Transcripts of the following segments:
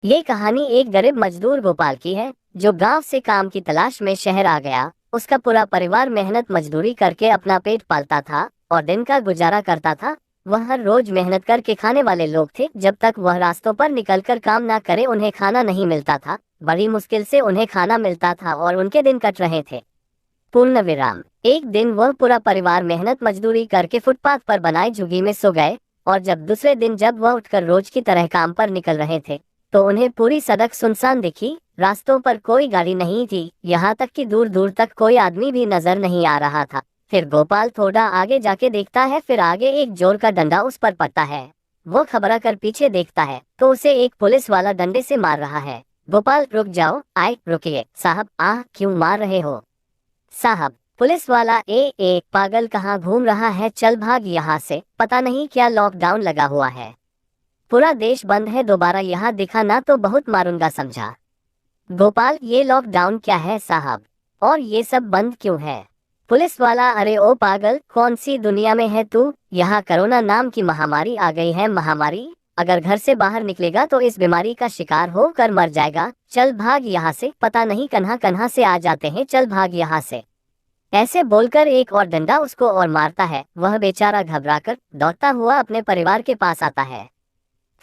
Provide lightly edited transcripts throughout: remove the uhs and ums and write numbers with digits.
ये कहानी एक गरीब मजदूर गोपाल की है, जो गांव से काम की तलाश में शहर आ गया। उसका पूरा परिवार मेहनत मजदूरी करके अपना पेट पालता था और दिन का गुजारा करता था। वह हर रोज मेहनत करके खाने वाले लोग थे। जब तक वह रास्तों पर निकलकर काम ना करे उन्हें खाना नहीं मिलता था। बड़ी मुश्किल से उन्हें खाना मिलता था और उनके दिन कट रहे थे। पूर्ण विराम। एक दिन वह पूरा परिवार मेहनत मजदूरी करके फुटपाथ पर बनाए झुग्गी में सो गए। और जब दूसरे दिन जब वह उठकर रोज की तरह काम पर निकल रहे थे तो उन्हें पूरी सड़क सुनसान दिखी। रास्तों पर कोई गाड़ी नहीं थी, यहाँ तक कि दूर दूर तक कोई आदमी भी नजर नहीं आ रहा था। फिर गोपाल थोड़ा आगे जाके देखता है, फिर आगे एक जोर का डंडा उस पर पड़ता है। वो घबरा कर पीछे देखता है तो उसे एक पुलिस वाला डंडे से मार रहा है। गोपाल, रुक जाओ, आए रुकिए साहब, क्यों मार रहे हो साहब? पुलिस वाला, एक पागल कहाँ घूम रहा है, चल भाग यहाँ से, पता नहीं क्या लॉकडाउन लगा हुआ है, पूरा देश बंद है, दोबारा यहाँ दिखा ना तो बहुत मारूंगा, समझा? गोपाल, ये लॉकडाउन क्या है साहब, और ये सब बंद क्यों है? पुलिस वाला, अरे ओ पागल, कौन सी दुनिया में है तू? यहाँ कोरोना नाम की महामारी आ गई है। महामारी? अगर घर से बाहर निकलेगा तो इस बीमारी का शिकार होकर मर जाएगा। चल भाग यहाँ से, पता नहीं कन्हा कन्हा से आ जाते हैं, चल भाग यहाँ से। ऐसे बोलकर एक और डंडा उसको और मारता है। वह बेचारा घबराकर दौड़ता हुआ अपने परिवार के पास आता है।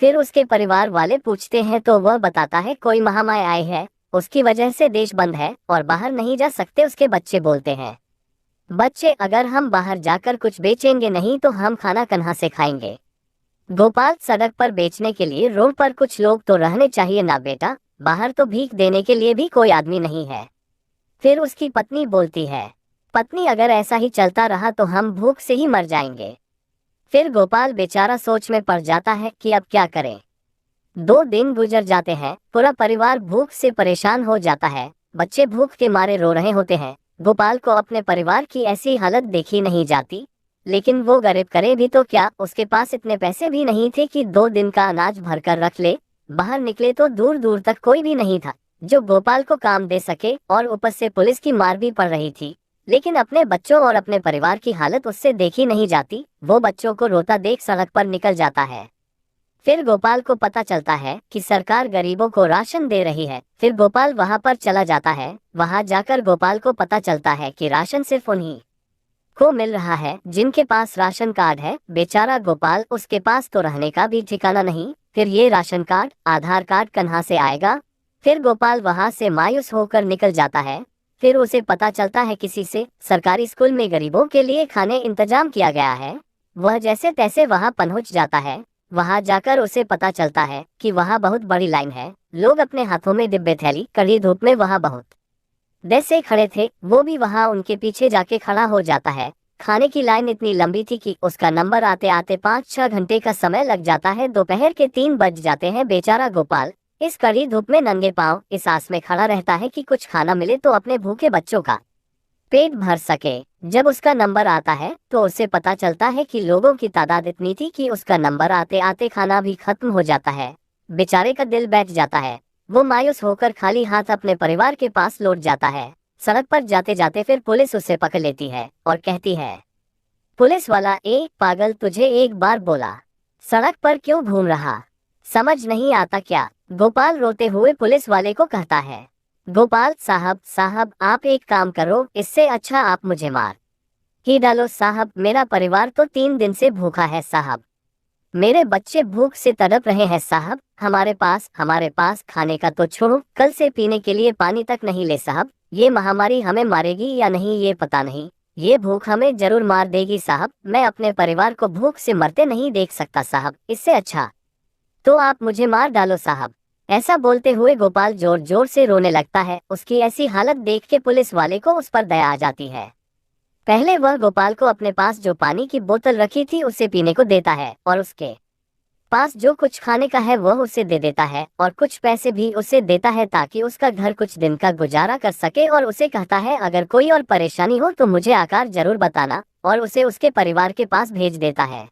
फिर उसके परिवार वाले पूछते हैं तो वह बताता है कोई महामारी आई है, उसकी वजह से देश बंद है और बाहर नहीं जा सकते। उसके बच्चे बोलते हैं, बच्चे, अगर हम बाहर जाकर कुछ बेचेंगे नहीं तो हम खाना कहाँ से खाएंगे? गोपाल, सड़क पर बेचने के लिए रोड पर कुछ लोग तो रहने चाहिए ना बेटा, बाहर तो भीख देने के लिए भी कोई आदमी नहीं है। फिर उसकी पत्नी बोलती है, पत्नी, अगर ऐसा ही चलता रहा तो हम भूख से ही मर जाएंगे। फिर गोपाल बेचारा सोच में पड़ जाता है कि अब क्या करें। 2 दिन गुजर जाते हैं, पूरा परिवार भूख से परेशान हो जाता है। बच्चे भूख के मारे रो रहे होते हैं। गोपाल को अपने परिवार की ऐसी हालत देखी नहीं जाती, लेकिन वो गरीब करे भी तो क्या, उसके पास इतने पैसे भी नहीं थे कि 2 दिन का अनाज भरकर रख ले। बाहर निकले तो दूर दूर तक कोई भी नहीं था जो गोपाल को काम दे सके, और ऊपर से पुलिस की मार भी पड़ रही थी। लेकिन अपने बच्चों और अपने परिवार की हालत उससे देखी नहीं जाती। वो बच्चों को रोता देख सड़क पर निकल जाता है। फिर गोपाल को पता चलता है कि सरकार गरीबों को राशन दे रही है। फिर गोपाल वहां पर चला जाता है। वहां जाकर गोपाल को पता चलता है कि राशन सिर्फ उन्हीं को मिल रहा है जिनके पास राशन कार्ड है। बेचारा गोपाल, उसके पास तो रहने का भी ठिकाना नहीं। फिर ये राशन कार्ड, आधार कार्ड कहाँ से आएगा? फिर गोपाल वहां से मायूस होकर निकल जाता है। फिर उसे पता चलता है किसी से, सरकारी स्कूल में गरीबों के लिए खाने इंतजाम किया गया है। वह जैसे तैसे वहां पहुंच जाता है। वहां जाकर उसे पता चलता है कि वहां बहुत बड़ी लाइन है। लोग अपने हाथों में डिब्बे थैली कड़ी धूप में वहां बहुत देर से खड़े थे। वो भी वहां उनके पीछे जाके खड़ा हो जाता है। खाने की लाइन इतनी लंबी थी कि उसका नंबर आते आते 5-6 घंटे का समय लग जाता है। दोपहर के 3 बज जाते हैं। बेचारा गोपाल इस कड़ी धूप में नंगे पांव इस आस में खड़ा रहता है कि कुछ खाना मिले तो अपने भूखे बच्चों का पेट भर सके। जब उसका नंबर आता है तो उसे पता चलता है कि लोगों की तादाद इतनी थी कि उसका नंबर आते आते खाना भी खत्म हो जाता है। बेचारे का दिल बैठ जाता है। वो मायूस होकर खाली हाथ अपने परिवार के पास लौट जाता है। सड़क पर जाते जाते फिर पुलिस उसे पकड़ लेती है और कहती है, पुलिस वाला, ए पागल, तुझे एक बार बोला सड़क पर क्यों घूम रहा, समझ नहीं आता क्या? गोपाल रोते हुए पुलिस वाले को कहता है, गोपाल साहब आप एक काम करो, इससे अच्छा आप मुझे मार ही डालो साहब। मेरा परिवार तो 3 दिन से भूखा है साहब। मेरे बच्चे भूख से तड़प रहे हैं साहब। हमारे पास खाने का तो छोड़ो, कल से पीने के लिए पानी तक नहीं ले साहब। ये महामारी हमें मारेगी या नहीं ये पता नहीं, ये भूख हमें जरूर मार देगी साहब। मैं अपने परिवार को भूख से मरते नहीं देख सकता साहब। इससे अच्छा तो आप मुझे मार डालो साहब। ऐसा बोलते हुए गोपाल जोर जोर से रोने लगता है। उसकी ऐसी हालत देख के पुलिस वाले को उस पर दया आ जाती है। पहले वह गोपाल को अपने पास जो पानी की बोतल रखी थी उसे पीने को देता है, और उसके पास जो कुछ खाने का है वह उसे दे देता है, और कुछ पैसे भी उसे देता है ताकि उसका घर कुछ दिन का गुजारा कर सके। और उसे कहता है, अगर कोई और परेशानी हो तो मुझे आकर जरूर बताना, और उसे उसके परिवार के पास भेज देता है।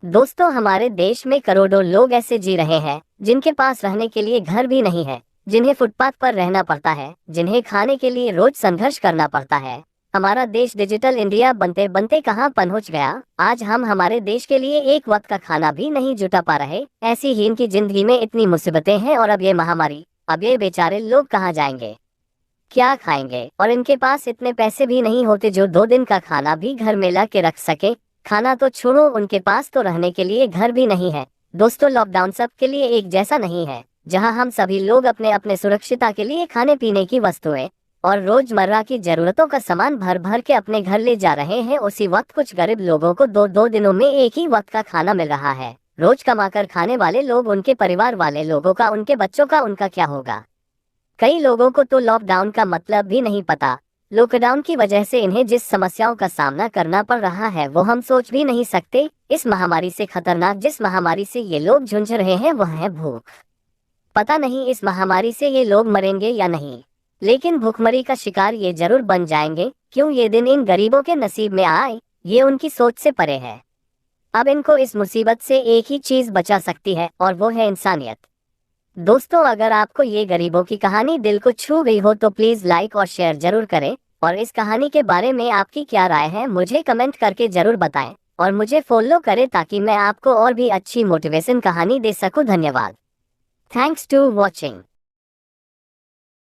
दोस्तों, हमारे देश में करोड़ों लोग ऐसे जी रहे हैं जिनके पास रहने के लिए घर भी नहीं है, जिन्हें फुटपाथ पर रहना पड़ता है, जिन्हें खाने के लिए रोज संघर्ष करना पड़ता है। हमारा देश डिजिटल इंडिया बनते बनते कहाँ पहुंच गया। आज हम हमारे देश के लिए एक वक्त का खाना भी नहीं जुटा पा रहे। ऐसी ही इनकी जिंदगी में इतनी मुसीबतें हैं और अब ये महामारी। अब ये बेचारे लोग कहाँ जाएंगे, क्या खाएंगे। और इनके पास इतने पैसे भी नहीं होते जो 2 दिन का खाना भी घर में ला के रख सके। खाना तो छोड़ो, उनके पास तो रहने के लिए घर भी नहीं है। दोस्तों, लॉकडाउन सबके लिए एक जैसा नहीं है। जहां हम सभी लोग अपने अपने सुरक्षिता के लिए खाने पीने की वस्तुएं और रोजमर्रा की जरूरतों का सामान भर भर के अपने घर ले जा रहे हैं, उसी वक्त कुछ गरीब लोगों को दो दिनों में एक ही वक्त का खाना मिल रहा है। रोज कमाकर खाने वाले लोग, उनके परिवार वाले लोगों का, उनके बच्चों का, उनका क्या होगा। कई लोगों को तो लॉकडाउन का मतलब भी नहीं पता। लॉकडाउन की वजह से इन्हें जिस समस्याओं का सामना करना पड़ रहा है वो हम सोच भी नहीं सकते। इस महामारी से खतरनाक जिस महामारी से ये लोग जूझ रहे हैं वह है भूख। पता नहीं इस महामारी से ये लोग मरेंगे या नहीं, लेकिन भूखमरी का शिकार ये जरूर बन जाएंगे। क्यों ये दिन इन गरीबों के नसीब में आए, ये उनकी सोच से परे है। अब इनको इस मुसीबत से एक ही चीज बचा सकती है और वो है इंसानियत। दोस्तों, अगर आपको ये गरीबों की कहानी दिल को छू गई हो तो प्लीज लाइक और शेयर जरूर करें। और इस कहानी के बारे में आपकी क्या राय है मुझे कमेंट करके जरूर बताएं। और मुझे फॉलो करें ताकि मैं आपको और भी अच्छी मोटिवेशन कहानी दे सकूं। धन्यवाद। Thanks to watching.